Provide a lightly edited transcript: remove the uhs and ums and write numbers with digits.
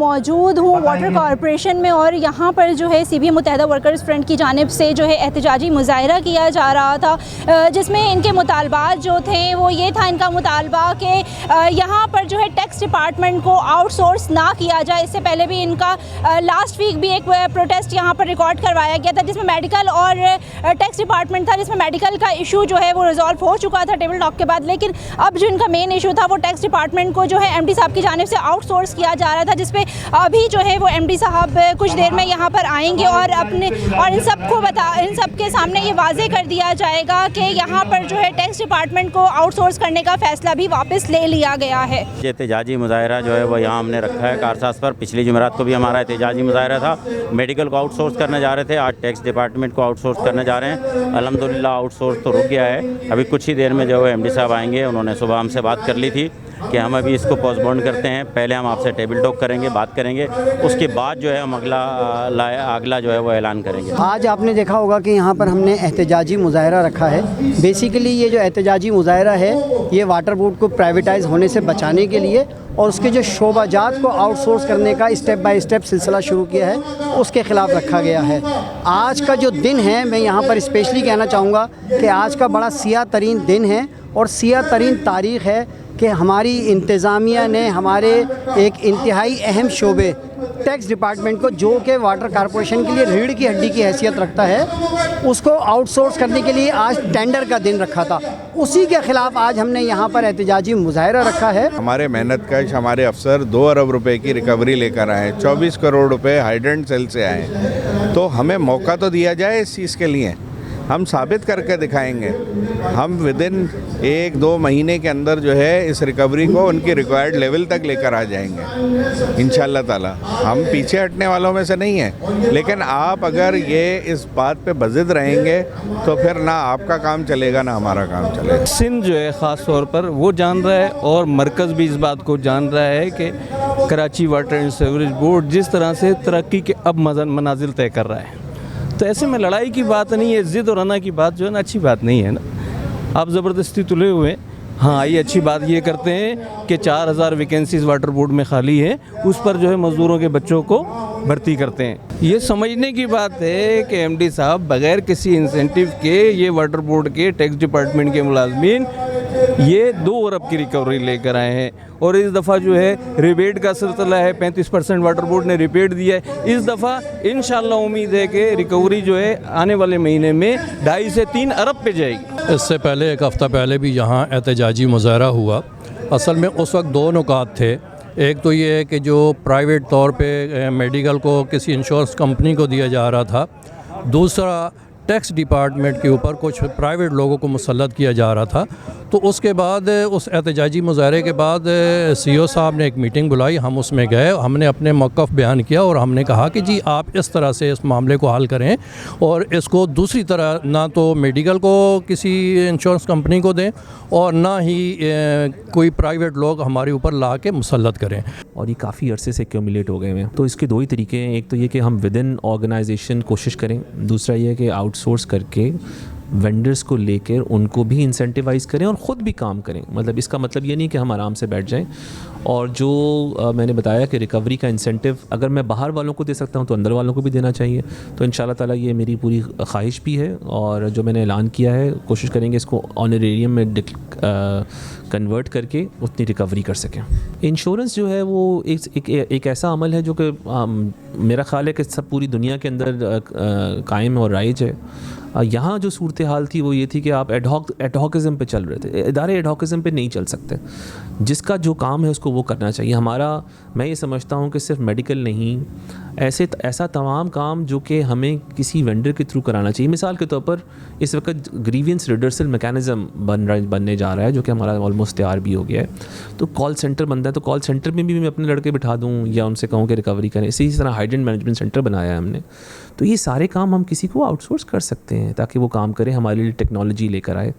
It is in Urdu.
موجود ہوں واٹر کارپوریشن میں، اور یہاں پر جو ہے CBA متحدہ ورکرز فرنٹ کی جانب سے جو ہے احتجاجی مظاہرہ کیا جا رہا تھا، جس میں ان کے مطالبات جو تھے وہ یہ تھا، ان کا مطالبہ کہ یہاں پر جو ہے ٹیکس ڈپارٹمنٹ کو آؤٹ سورس نہ کیا جائے۔ اس سے پہلے بھی ان کا لاسٹ ویک بھی ایک پروٹیسٹ یہاں پر ریکارڈ کروایا گیا تھا، جس میں میڈیکل اور ٹیکس ڈپارٹمنٹ تھا، جس میں میڈیکل کا ایشو جو ہے وہ ریزالو ہو چکا تھا ٹیبل ٹاک کے بعد، لیکن اب جو ان کا مین ایشو تھا وہ ٹیکس ڈپارٹمنٹ کو جو ہے MD صاحب کی جانب سے آؤٹ سورس کیا جا رہا تھا، جس پہ ابھی جو ہے وہ MD صاحب کچھ دیر میں یہاں پر آئیں گے اور ان سب کے سامنے یہ واضح کر دیا جائے گا کہ یہاں پر جو ہے ٹیکس ڈپارٹمنٹ کو آؤٹ سورس کرنے کا فیصلہ بھی واپس لے لیا گیا ہے۔ یہ احتجاجی مظاہرہ جو ہے وہ یہاں ہم نے رکھا ہے کارساز پر۔ پچھلی جمعرات کو بھی ہمارا احتجاجی مظاہرہ تھا، میڈیکل کو آؤٹ سورس کرنے جا رہے تھے، آج ٹیکس ڈپارٹمنٹ کو آؤٹ سورس کرنے جا رہے ہیں۔ الحمدللہ آؤٹ سورس تو رک گیا ہے، ابھی کچھ ہی دیر میں جو ہے MD صاحب آئیں گے۔ انہوں نے صبح ہم سے بات کر لی تھی کہ ہم ابھی اس کو پوسٹ پون کرتے ہیں، پہلے ہم آپ سے ٹیبل ٹاک کریں گے، بات کریں گے، اس کے بعد جو ہے ہم اگلا جو ہے وہ اعلان کریں گے۔ آج آپ نے دیکھا ہوگا کہ یہاں پر ہم نے احتجاجی مظاہرہ رکھا ہے۔ بیسیکلی یہ جو احتجاجی مظاہرہ ہے یہ واٹر بورڈ کو پرائیویٹائز ہونے سے بچانے کے لیے اور اس کے جو شعبہ جات کو آؤٹ سورس کرنے کا اسٹیپ بائی اسٹیپ سلسلہ شروع کیا ہے اس کے خلاف رکھا گیا ہے۔ آج کا جو دن ہے میں یہاں پر اسپیشلی کہنا چاہوں گا کہ آج کا بڑا سیاہ ترین دن ہے اور سیاہ ترین تاریخ ہے کہ ہماری انتظامیہ نے ہمارے ایک انتہائی اہم شعبے ٹیکس ڈپارٹمنٹ کو، جو کہ واٹر کارپوریشن کے لیے ریڑھ کی ہڈی کی حیثیت رکھتا ہے، اس کو آؤٹ سورس کرنے کے لیے آج ٹینڈر کا دن رکھا تھا۔ اسی کے خلاف آج ہم نے یہاں پر احتجاجی مظاہرہ رکھا ہے۔ ہمارے محنت کش ہمارے افسر 2 ارب روپے کی ریکوری لے کر آئے ہیں، 24 کروڑ روپے ہائیڈرنٹ سیل سے آئے ہیں، تو ہمیں موقع تو دیا جائے اس چیز کے لیے، ہم ثابت کر کے دکھائیں گے۔ ہم ودن 1-2 مہینے کے اندر جو ہے اس ریکوری کو ان کی ریکوائرڈ لیول تک لے کر آ جائیں گے انشاءاللہ تعالی۔ ہم پیچھے ہٹنے والوں میں سے نہیں ہیں، لیکن آپ اگر یہ اس بات پہ بضد رہیں گے تو پھر نہ آپ کا کام چلے گا نہ ہمارا کام چلے گا۔ سندھ جو ہے خاص طور پر وہ جان رہا ہے اور مرکز بھی اس بات کو جان رہا ہے کہ Karachi water and sewerage board جس طرح سے ترقی کے اب منازل طے کر رہا ہے، تو ایسے میں لڑائی کی بات نہیں ہے، ضد اور انا کی بات جو ہے نا اچھی بات نہیں ہے نا۔ آپ زبردستی تلے ہوئے، ہاں آئیے اچھی بات یہ کرتے ہیں کہ 4000 ویکینسیز واٹر بورڈ میں خالی ہیں، اس پر جو ہے مزدوروں کے بچوں کو بھرتی کرتے ہیں۔ یہ سمجھنے کی بات ہے کہ MD صاحب بغیر کسی انسینٹیو کے یہ واٹر بورڈ کے ٹیکس ڈپارٹمنٹ کے ملازمین یہ 2 ارب کی ریکوری لے کر آئے ہیں، اور اس دفعہ جو ہے ریبیٹ کا سلسلہ ہے، 35% واٹر بورڈ نے ریبیٹ دیا ہے۔ اس دفعہ انشاءاللہ امید ہے کہ ریکوری جو ہے آنے والے مہینے میں 2.5 سے 3 ارب پہ جائے گی۔ اس سے پہلے ایک ہفتہ پہلے بھی یہاں احتجاجی مظاہرہ ہوا۔ اصل میں اس وقت 2 نکات تھے، ایک تو یہ ہے کہ جو پرائیویٹ طور پہ میڈیکل کو کسی انشورنس کمپنی کو دیا جا رہا تھا، دوسرا ٹیکس ڈپارٹمنٹ کے اوپر کچھ پرائیویٹ لوگوں کو مسلط کیا جا رہا تھا۔ تو اس کے بعد اس احتجاجی مظاہرے کے بعد CO صاحب نے ایک میٹنگ بلائی، ہم اس میں گئے، ہم نے اپنے موقف بیان کیا اور ہم نے کہا کہ جی آپ اس طرح سے اس معاملے کو حل کریں اور اس کو دوسری طرح نہ تو میڈیکل کو کسی انشورنس کمپنی کو دیں اور نہ ہی کوئی پرائیویٹ لوگ ہمارے اوپر لا کے مسلط کریں۔ اور یہ کافی عرصے سے ایکومولیٹ ہو گئے ہیں، تو اس کے 2 ہی طریقے ہیں، ایک تو یہ کہ ہم ودن آرگنائزیشن کوشش کریں، دوسرا یہ کہ آؤٹ سورس کر کے وینڈرز کو لے کر ان کو بھی انسینٹیوائز کریں اور خود بھی کام کریں۔ مطلب اس کا مطلب یہ نہیں کہ ہم آرام سے بیٹھ جائیں، اور جو میں نے بتایا کہ ریکوری کا انسینٹیو اگر میں باہر والوں کو دے سکتا ہوں تو اندر والوں کو بھی دینا چاہیے، تو انشاءاللہ تعالیٰ یہ میری پوری خواہش بھی ہے، اور جو میں نے اعلان کیا ہے کوشش کریں گے اس کو آنریریم میں کنورٹ کر کے اتنی ریکوری کر سکیں۔ انشورنس جو ہے وہ ایک ایسا عمل ہے جو کہ میرا خیال ہے کہ سب پوری دنیا کے اندر قائم اور رائج ہے۔ یہاں جو صورتحال تھی وہ یہ تھی کہ آپ ایڈہاکزم پہ چل رہے تھے، ادارے ایڈہاکزم پہ نہیں چل سکتے، جس کا جو کام ہے اس کو وہ کرنا چاہیے۔ ہمارا میں یہ سمجھتا ہوں کہ صرف میڈیکل نہیں، ایسا تمام کام جو کہ ہمیں کسی وینڈر کے تھرو کرانا چاہیے۔ مثال کے طور پر اس وقت گریوینس ریڈرسل میکینزم بننے جا رہا ہے جو کہ ہمارا آلموسٹ تیار بھی ہو گیا ہے، تو کال سینٹر بنتا ہے، تو کال سینٹر میں بھی میں اپنے لڑکے بٹھا دوں یا ان سے کہوں کہ ریکوری کریں۔ اسی طرح ہائیڈرنٹ مینجمنٹ سینٹر بنایا ہے ہم نے، تو یہ سارے کام ہم کسی کو آؤٹ سورس کر سکتے ہیں تاکہ وہ کام کرے، ہمارے لیے ٹیکنالوجی لے کر آئے۔